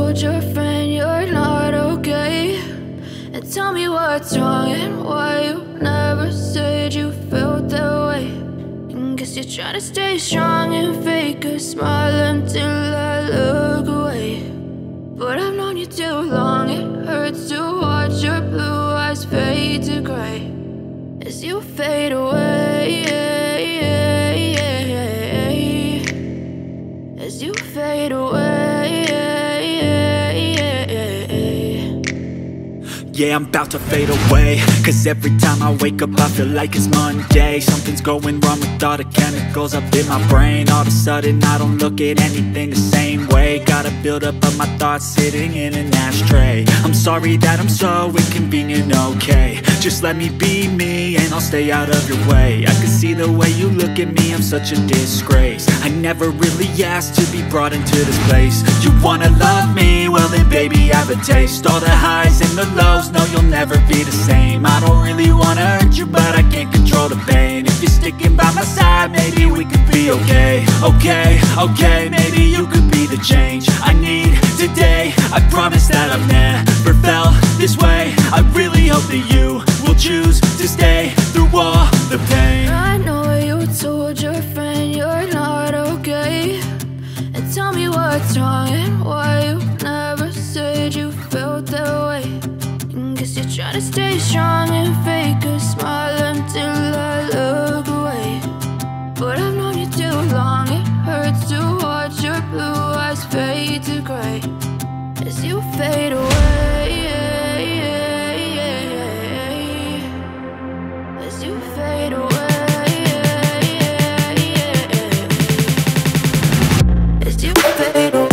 told your friend you're not okay? And tell me what's wrong and why you never said you felt that way. And guess you're trying to stay strong and fake a smile until I look away. But I've known you too long, it hurts to watch your blue eyes fade to gray as you fade away, as you fade away. Yeah, I'm about to fade away, cause every time I wake up I feel like it's Monday. Something's going wrong with all the chemicals up in my brain. All of a sudden I don't look at anything the same way. Got a buildup of my thoughts sitting in an ashtray. I'm sorry that I'm so inconvenient, okay? Just let me be me and I'll stay out of your way. I can see the way you look at me, I'm such a disgrace. I never really asked to be brought into this place. You wanna love me? Well then baby, have a taste. All the highs and the lows, no, you'll never be the same. I don't really wanna hurt you, but I can't control the pain. If you're sticking by my side, maybe we could be okay. Okay, maybe you could be the change I need today. I promise that I've never felt this way. I really hope that you will choose to stay through all the pain. I know you told your friend you're not okay. And tell me what's wrong and why you never said you felt that way. Guess you're trying to stay strong and fake a smile until I look away. But I've known you too long, it hurts to watch your blue eyes fade to gray as you fade away, as you fade away, as you fade away.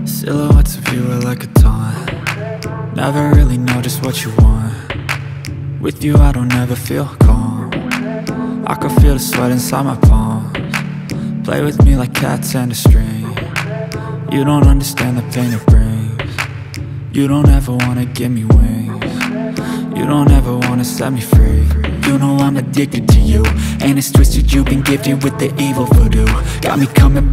Silhouettes of you are like a taunt. Never really know just what you want. With you I don't ever feel calm. I can feel the sweat inside my palms. Play with me like cats and a string. You don't understand the pain it brings. You don't ever wanna give me wings. You don't ever wanna wanna set me free. You know I'm addicted to you, and it's twisted, you've been gifted with the evil voodoo. Got me coming back